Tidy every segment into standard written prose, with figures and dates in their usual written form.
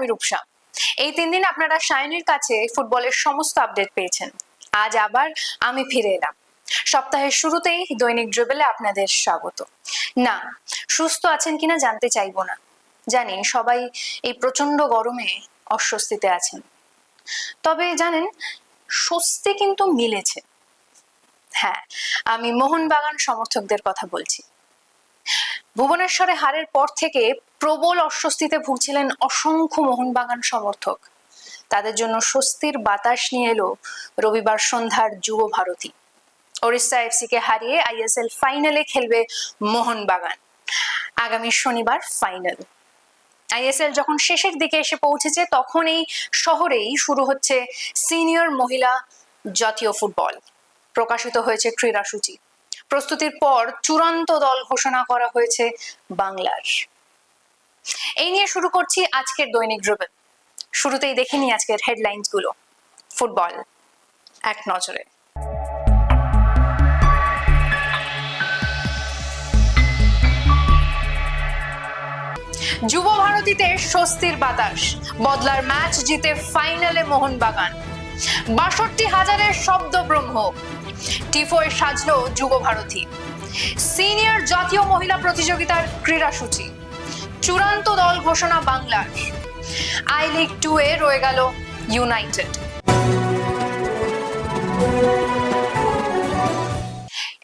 আমি রূপসা। এই 3 দিন আপনারা সায়নীর কাছে ফুটবলের সমস্ত আপডেট পেয়েছেন। আজ আবার আমি ফিরে এলাম। সপ্তাহের শুরুতেই দৈনিক ড্রিবলে আপনাদের স্বাগত। না, সুস্থ আছেন কিনা জানতে চাইবো না, জানি সবাই এই প্রচন্ড গরমে অস্বস্তিতে আছেন। তবে জানেন, স্বস্তি কিন্তু মিলেছে। হ্যাঁ, আমি মোহনবাগান সমর্থকদের কথা বলছি। ভুবনেশ্বরে হারের পর থেকে প্রবল অস্বস্তিতে ভুগছিলেন অসংখ্য মোহনবাগান সমর্থক। তাদের জন্য স্বস্তির বাতাস নিয়ে এলো রবিবার সন্ধ্যার যুব ভারতী। ওড়িশা এফসি কে হারিয়ে আইএসএল ফাইনালে খেলবে মোহনবাগান। আগামী শনিবার ফাইনাল। আইএসএল যখন শেষের দিকে এসে পৌঁছেছে, তখন এই শহরেই শুরু হচ্ছে সিনিয়র মহিলা জাতীয় ফুটবল। প্রকাশিত হয়েছে ক্রীড়াসূচি। প্রস্তুতির পর চূড়ান্ত দল ঘোষণা করা হয়েছে বাংলার। এই নিয়ে শুরু করছি আজকের দৈনিক ড্রিবল। শুরুতেই দেখে নিই আজকের হেডলাইন্স গুলো। ফুটবল এক নজরে। যুব ভারতীতে স্বস্তির বাতাস, বদলার ম্যাচ জিতে ফাইনালে মোহনবাগান। ৬২,০০০-এর শব্দ ব্রহ্ম, টিফোয় সাজলো যুব ভারতী। সিনিয়র জাতীয় মহিলা প্রতিযোগিতার ক্রীড়াসূচি। চূড়ান্ত দল ঘোষণা বাংলার। আই লিগ 2 এ রয়ে গেল ইউনাইটেড।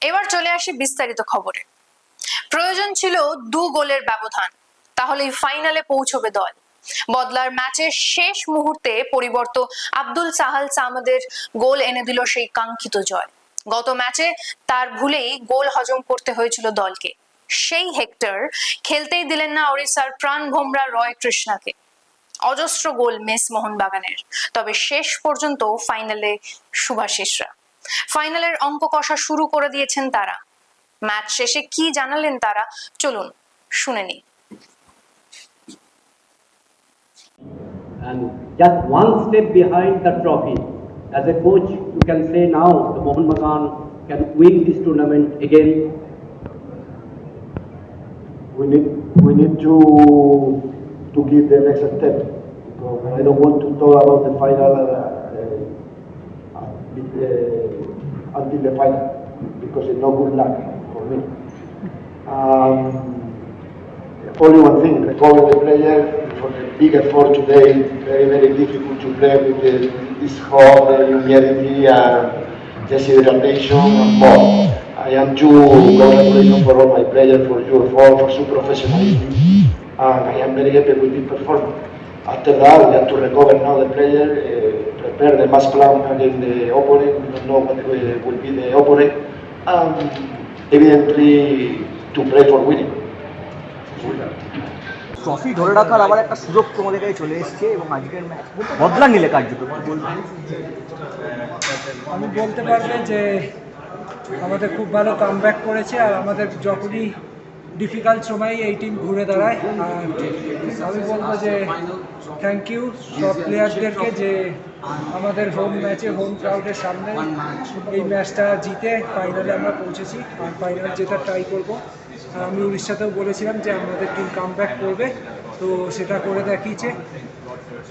এবার চলে আসি বিস্তারিত খবরে। প্রয়োজন ছিল 2 গোলের ব্যবধান, তাহলেই ফাইনালে পৌঁছবে দল। বদলার ম্যাচের শেষ মুহূর্তে পরিবর্ত আব্দুল সাহাল সামাদের গোল এনে দিল সেই কাঙ্ক্ষিত জয়। গত ম্যাচে তার ভুলেই গোল হজম করতে হয়েছিল দলকে। সেই হেক্টর খেলতেই দিলেন না ওড়িশার প্রাণ ভোমরা রয় কৃষ্ণাকে। অজস্র গোল মিস মোহনবাগানের, তবে শেষ পর্যন্ত ফাইনালে শুভাশিসরা। ফাইনালের অঙ্ক কষা শুরু করে দিয়েছেন তারা। ম্যাচ শেষে কি জানালেন তারা, চলুন শুনে নিই। And just one step behind the trophy. As a coach, you can say now the Mohanbagan can win this tournament again. We need to give the next step, because I don't want to talk about the final until the final, because it's no good luck for me. Only one thing: recover the player. For the big effort today, very difficult to play with this hot humidity and dehydration and more. I am too congratulations for all my players, for your effort, for your professionalism, and I am very happy with this performance. After that, we have to recover now the player, prepare the match plan against the opponent. We don't know what will be the opponent, and evidently to play for winning. Trophy ধরে রাখার আবার একটা সুযোগ তোমাদের কাছে চলে এসেছে এবং আজকের ম্যাচ বদলা নিলে কার্যত আমি বলতে পারবো যে আমাদের খুব ভালো কামব্যাক করেছে, আর আমাদের যখনই ডিফিকাল্ট সময় এই টিম ঘুরে দাঁড়ায়। আর আমি বলবো যে থ্যাংক ইউ সব প্লেয়ারদেরকে, যে আমাদের হোম ম্যাচে হোম ক্রাউডের সামনে এই ম্যাচটা জিতে ফাইনালে আমরা পৌঁছেছি, আর ফাইনাল জেতার ট্রাই করবো। আর আমি উড়িষ্যাতেও বলেছিলাম যে আমাদের টিম কামব্যাক করবে, তো সেটা করে দেখিয়েছে।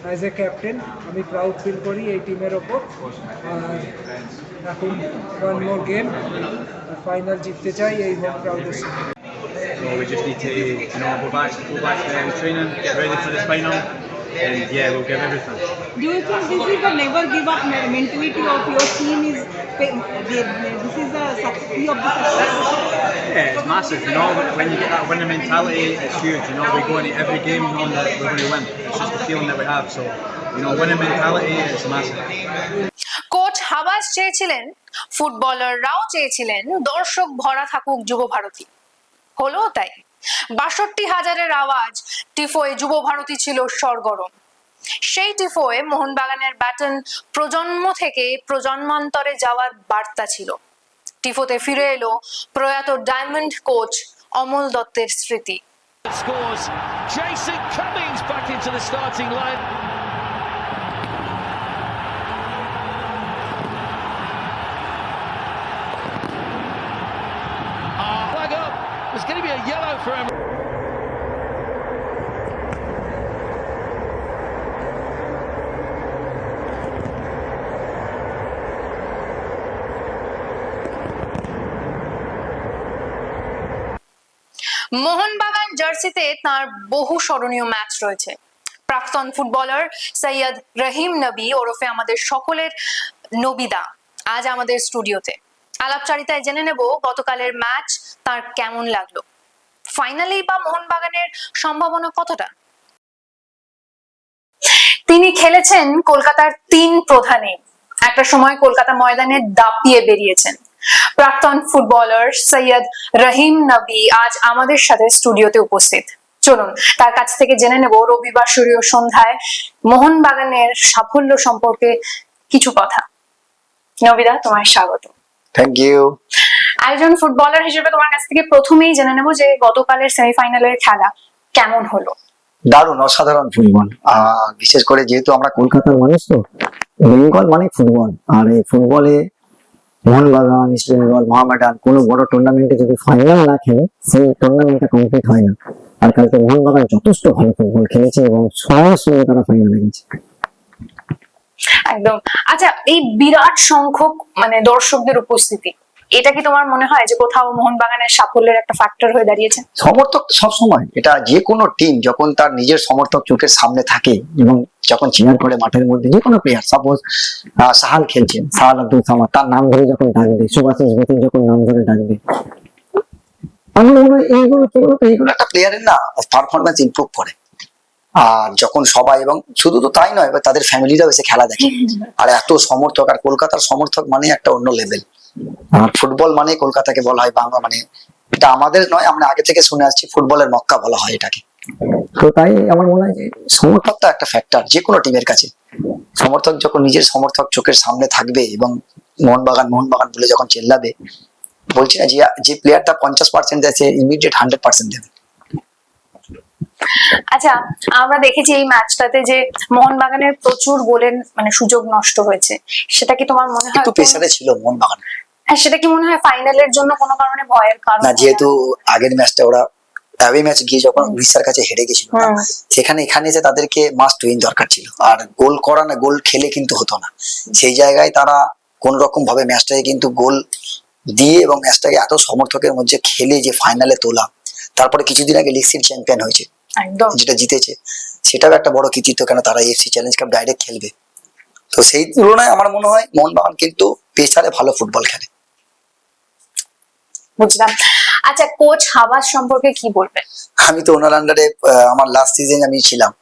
অ্যাজ এ ক্যাপ্টেন আমি প্রাউড ফিল করি এই টিমের ওপর। আর এখন ওয়ান মোর গেম, ফাইনাল জিততে চাই এই হোম ক্রাউডের সাথে। So we just need to, go back training, get ready for this final, and yeah, we'll give everything. Do you think this is the never give up mentality of your team? This is the key of the success? Yeah, it's massive. When you get that winning mentality, it's huge. We go into every game knowing that we're going to win. It's just the feeling that we have. So, winning mentality is massive. Coach Habas চেয়েছিলেন, ফুটবলাররাও চেয়েছিলেন দর্শক ভরা থাকুক যুব ভারতী। হলো তাই। ৬২,০০০-এর আওয়াজ টিফোয়ে যুব ভারতী ছিল সরগরম। সেই টিফোয়ে মোহনবাগানের ব্যাটন প্রজন্ম থেকে প্রজন্মান্তরে যাওয়ার বার্তা ছিল। টিফোতে ফিরে এলো প্রয়াত ডায়মন্ড কোচ অমল দত্তের স্মৃতি। There's going to be a yellow for him. Mohun Bagan জার্সিতে তার বহু স্মরণীয় ম্যাচ রয়েছে। প্রাক্তন ফুটবলার সৈয়দ রহিম নবী ওরফে আমাদের সকলের নবিদা আজ আমাদের স্টুডিওতে। আলাপচারিতায় জেনে নেব গতকালের ম্যাচ তার কেমন লাগলো, ফাইনালি বা মোহনবাগানের সম্ভাবনা কতটা। তিনি খেলেছেন কলকাতার 3 প্রধানে, একটা সময় কলকাতা ময়দানে দাপিয়ে বেরিয়েছেন। প্রাক্তন ফুটবলার সৈয়দ রহিম নবী আজ আমাদের সাথে স্টুডিওতে উপস্থিত। চলুন তার কাছ থেকে জেনে নেব রবিবার সূর্য সন্ধ্যায় মোহনবাগানের সাফল্য সম্পর্কে কিছু কথা। নবিদা, তোমার স্বাগত। Thank you. একজন ফুটবলার হিসেবে তোমার কাছ থেকে প্রথমেই জেনে নেব যে গতকালের সেমিফাইনালের খেলা কেমন হলো। দারুণ, অসাধারণ ফুটবল। বিশেষ করে যেহেতু আমরা কলকাতার মানুষ, তো বেঙ্গল মানে ফুটবল, আর এই ফুটবলে মোহনবাগান, ইস্ট বেঙ্গল, মোহামেডান কোনো বড় টুর্নামেন্টে যদি ফাইনাল না খেলে সেই টুর্নামেন্টটা কমপ্লিট হয় না। আর কালকে মোহনবাগান যথেষ্ট ভালো ফুটবল খেলেছে এবং সবার সঙ্গে তারা ফাইনালে গেছে। একদম। আচ্ছা, এই বিরাট সংখ্যক মানে দর্শকদের উপস্থিতি, এটা কি তোমার মনে হয় যে কোথাও মোহনবাগানের সাফল্যের একটা ফ্যাক্টর হয়ে দাঁড়িয়েছে? সমর্থক সবসময়, এটা যে কোনো টিম যখন তার নিজের সমর্থক চোখের সামনে থাকে এবং যখন চিয়ার করে মাঠের মধ্যে, যে কোনো প্লেয়ার, সাপোজ সাহাল খেলছেন, সাহাল আব্দুল সামাদ, তার নাম ধরে যখন ডাকবে, সুভাষিস বেতিন যখন নাম ধরে ডাকবে, আমার মনে হয় এইগুলো একটা প্লেয়ারের না পারফরমেন্স ইমপ্রুভ করে। আর যখন সবাই, এবং শুধু তো তাই নয়, এবার তাদের ফ্যামিলিরাও এসে খেলা দেখে, আর এত সমর্থক, আর কলকাতার সমর্থক মানে একটা অন্য লেভেল। আর ফুটবল মানে কলকাতাকে বলা হয় বাংলা, মানে এটা আমাদের নয়, আমরা আগে থেকে শুনে আসছি ফুটবলের মক্কা বলা হয় এটাকে। তো তাই আমার মনে হয় যে সমর্থকটা একটা ফ্যাক্টর যে কোনো টিমের কাছে। সমর্থক যখন নিজের সমর্থক চোখের সামনে থাকবে এবং মোহনবাগান মোহনবাগান বলে যখন চেল্লাবে, বলছি না যে প্লেয়ারটা 50% দেয়, সে ইমিডিয়েট 100% দেবে। আচ্ছা, আমরা দেখেছি এই ম্যাচটাতে যে মোহনবাগানের প্রচুর গোলের মানে সুযোগ নষ্ট হয়েছে, সেটা কি তোমার মনে হয় একটু প্রেসারে ছিল মোহনবাগান? হ্যাঁ, সেটা কি মনে হয় ফাইনালের জন্য কোনো কারণে ভয়ের কারণ? না, যেহেতু আগের ম্যাচটা ওরা অ্যাওয়ে ম্যাচ গিয়ে যখন উড়িষ্যার কাছে হেরে গেছিল, সেখানে এখানে যে তাদেরকে মাস্ট উইন দরকার ছিল, আর গোল করা না, গোল খেলে কিন্তু হতো না। সেই জায়গায় তারা কোন রকম ভাবে ম্যাচটাকে কিন্তু গোল দিয়ে এবং ম্যাচটাকে এত সমর্থকের মধ্যে খেলে যে ফাইনালে তোলা, তারপরে কিছুদিন আগে লিগ সিট চ্যাম্পিয়ন হয়েছে, একদম যেটা জিতেছে, সেটাও একটা বড় কৃতিত্ব, কেন তারা এফসি চ্যালেঞ্জ কাপ ডাইরেক্ট খেলবে। তো সেই তুলনায় আমার মনে হয় মোহনবাগান কিন্তু পেসারে ভালো ফুটবল খেলে। বুঝলাম। আচ্ছা, কোচ হাবাস সম্পর্কে কি বলবেন? আমি তো ওনার আন্ডারে আমার লাস্ট সিজন আমি ছিলাম।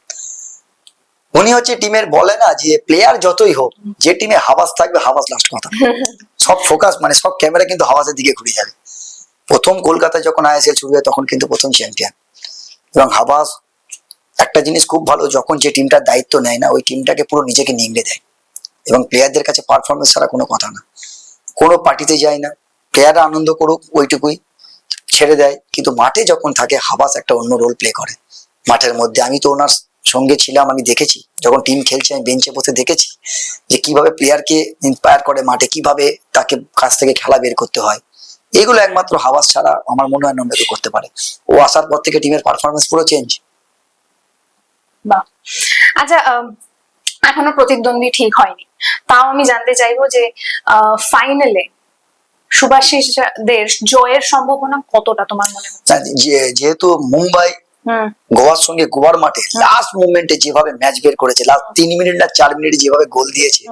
উনি হচ্ছে টিমের, বলে না যে প্লেয়ার যতই হোক, যে টিমে হাবাস থাকবে, হাবাস লাস্ট কথা। সব ফোকাস মানে সব ক্যামেরা কিন্তু হাবাসের দিকে ঘুরে যাবে। প্রথম কলকাতায় যখন আইএসএল শুরু হয় তখন কিন্তু প্রথম চ্যাম্পিয়ন, এবং হাবাস একটা জিনিস খুব ভালো, যখন যে টিমটার দায়িত্ব নেয় না, ওই টিমটাকে পুরো নিজেকে নিংড়ে দেয়, এবং প্লেয়ারদের কাছে পারফরমেন্স ছাড়া কোনো কথা না, কোনো পার্টিতে যায় না, প্লেয়াররা আনন্দ করুক ওইটুকুই ছেড়ে দেয়। কিন্তু মাঠে যখন থাকে, হাবাস একটা অন্য রোল প্লে করে মাঠের মধ্যে। আমি তো ওনার সঙ্গে ছিলাম, আমি দেখেছি যখন টিম খেলছে, আমি বেঞ্চে বসে দেখেছি যে কিভাবে প্লেয়ারকে ইন্সপায়ার করে মাঠে, কিভাবে তাকে কাছ থেকে খেলা বের করতে হয়। এগুলো একমাত্র হাবাস ছাড়া আমার মনে হয় নন্দাকে করতে পারে। ও আসার পর থেকে টিমের পারফরমেন্স পুরো চেঞ্জ। বাহ। আচ্ছা, এখনো প্রতিদ্বন্দ্বী ঠিক হয়নি, তাও আমি জানতে চাইবো যে ফাইনালে সুভাষিসদের জয়ের সম্ভাবনা কতটা তোমার মনে হচ্ছে? যেহেতু মুম্বাই গোয়ার সঙ্গে গোয়ার মাঠে লাস্ট মুভমেন্টে যেভাবে ম্যাচ বের করেছে, লাস্ট 3 মিনিট না 4 মিনিট যেভাবে গোল দিয়েছে,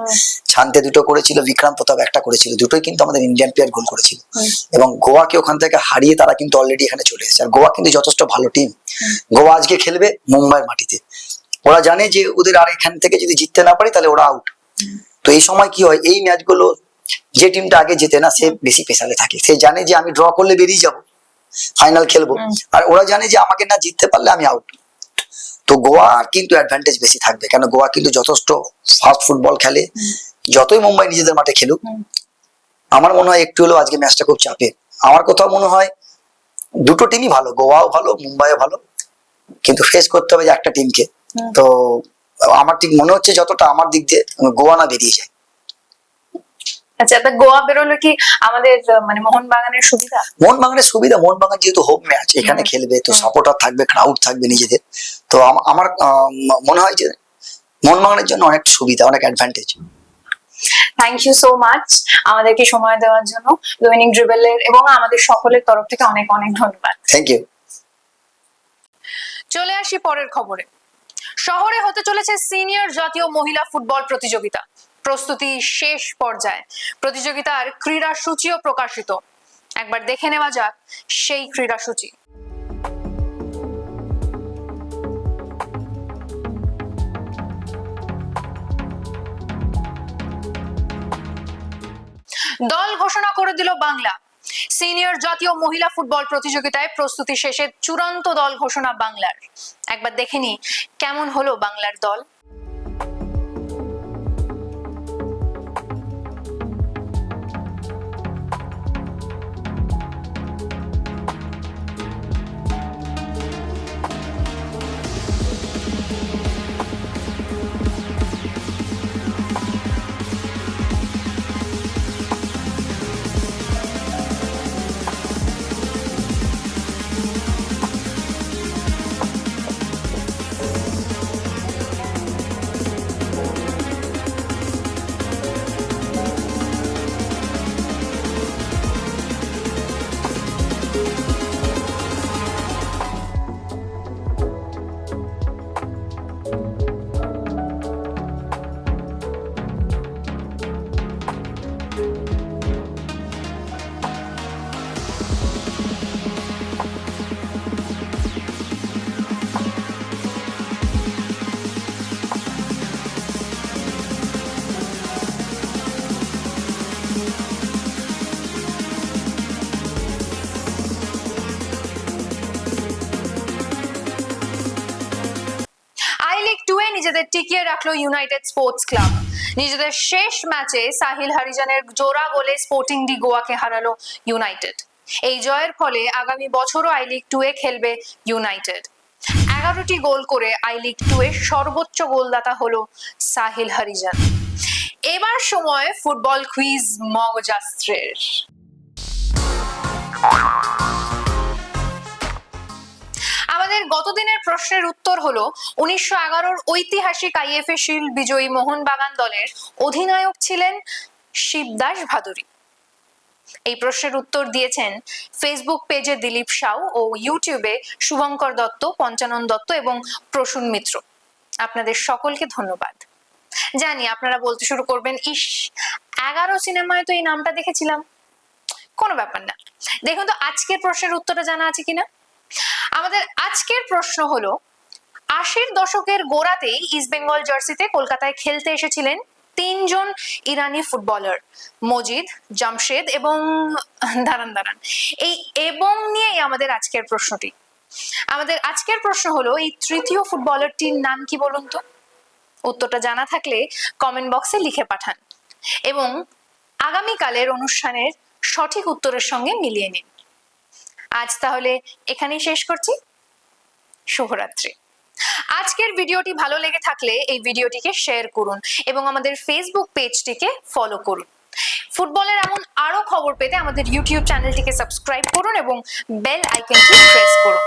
শান্তে 2টো করেছিল, বিক্রান্ত প্রতাপ 1টা করেছিল, দুটোই কিন্তু আমাদের ইন্ডিয়ান প্লেয়ার গোল করেছিল, এবং গোয়াকে ওখান থেকে হারিয়ে তারা কিন্তু অলরেডি এখানে চলে এসেছে। আর গোয়া কিন্তু যথেষ্ট ভালো টিম। গোয়া আজকে খেলবে মুম্বাইয়ের মাটিতে, ওরা জানে যে ওদের আর এখান থেকে যদি জিততে না পারি তাহলে ওরা আউট। তো এই সময় কি হয়, এই ম্যাচগুলো যে টিমটা আগে জেতে না, সে বেশি পেছালে থাকে, সে জানে যে আমি ড্র করলে বেরিয়ে যাবো, ফাইনাল খেলবো, আর ওরা জানে যে আমাকে না জিততে পারলে আমি আউট। তো গোয়ার কিন্তু অ্যাডভান্টেজ বেশি থাকবে, কেন গোয়া কিন্তু যথেষ্ট ফাস্ট ফুটবল খেলে। যতই মুম্বাই নিজেদের মাঠে খেলুক, আমার মনে হয় একটু হলেও আজকে ম্যাচটা খুব চাপের। আমার কোথাও মনে হয় দুটো টিমই ভালো, গোয়াও ভালো, মুম্বাইও ভালো, কিন্তু ফেস করতে হবে যে একটা টিমকে। তো আমার ঠিক মনে হচ্ছে যতটা আমার দিক দিয়ে গোয়া না বেরিয়ে যায়। আচ্ছা, তা গোয়া বেরোলে কি আমাদের মানে মোহনবাগানের সুবিধা? মোহনবাগানের সুবিধা, মোহনবাগান যেহেতু হোম ম্যাচ এখানে খেলবে, তো সাপোর্টার থাকবে, ক্রাউড থাকবে নিজেদের। তো আমার মনে হয় যে মোহনবাগানের জন্য অনেক সুবিধা, অনেক advantage. Thank you so much আমাদেরকে সময় দেওয়ার জন্য। দৈনিক ড্রিবেলের এবং আমাদের সকলের তরফ থেকে অনেক অনেক ধন্যবাদ। Thank you. চলে আসি পরের খবরে। শহরে হতে চলেছে সিনিয়র জাতীয় মহিলা ফুটবল প্রতিযোগিতা। প্রস্তুতি শেষ পর্যায়ে, প্রতিযোগিতার ক্রীড়া সূচিও প্রকাশিত। একবার দেখে নেওয়া যাক সেই ক্রীড়া সূচি। দল ঘোষণা করে দিল বাংলা। সিনিয়র জাতীয় মহিলা ফুটবল প্রতিযোগিতায় প্রস্তুতি শেষে চূড়ান্ত দল ঘোষণা বাংলার। একবার দেখে নি কেমন হলো বাংলার দল। নিজেদের টিকিয়ে রাখলো ইউনাইটেড স্পোর্টস ক্লাব। নিজেদের শেষ ম্যাচে সাহিল হরিজনের জোড়া গোলে স্পোর্টিং ডি গোয়াকে হারালো ইউনাইটেড। এই জয়ের ফলে আগামী বছরও আই লিগ 2 এ খেলবে ইউনাইটেড। 11টি গোল করে আই লিগ 2 এর সর্বোচ্চ গোলদাতা হলো সাহিল হরিজন। এবার সময় ফুটবল কুইজ মগজাস্ত্রের। আমাদের গতদিনের প্রশ্নের উত্তর হলো 1911-র ঐতিহাসিক আইএফএ শিল্ড বিজয়ী মোহনবাগান দলের অধিনায়ক ছিলেন শিবদাস ভাদুরী। এই প্রশ্নের উত্তর দিয়েছেন ফেসবুক পেজে দিলীপ সাউ ও ইউটিউবে শুভঙ্কর দত্ত, পঞ্চানন দত্ত এবং প্রসূন মিত্র। আপনাদের সকলকে ধন্যবাদ। জানি আপনারা বলতে শুরু করবেন, ইস 11 সিনেমায় তো এই নামটা দেখেছিলাম। কোনো ব্যাপার না, দেখুন তো আজকের প্রশ্নের উত্তরটা জানা আছে কিনা। আমাদের আজকের প্রশ্ন হলো 80-র দশকের গোড়াতেই ইস্ট বেঙ্গল জার্সিতে কলকাতায় খেলতে এসেছিলেন 3 জন ইরানি ফুটবলার, মজিদ, জামশেদ এবং দাঁড়ান এই এবং নিয়েই আমাদের আজকের প্রশ্নটি। আমাদের আজকের প্রশ্ন হলো এই তৃতীয় ফুটবলারটির নাম কি বলুন তো। উত্তরটা জানা থাকলে কমেন্ট বক্সে লিখে পাঠান এবং আগামীকালের অনুষ্ঠানের সঠিক উত্তরের সঙ্গে মিলিয়ে নিন। আজ তাহলে এখানেই শেষ করছি। শুভরাত্রি। আজকের ভিডিওটি ভালো লেগে থাকলে এই ভিডিওটিকে শেয়ার করুন এবং আমাদের ফেসবুক পেজটিকে ফলো করুন। ফুটবলের এমন আরো খবর পেতে আমাদের ইউটিউব চ্যানেলটিকে সাবস্ক্রাইব করুন এবং বেল আইকনটি প্রেস করুন।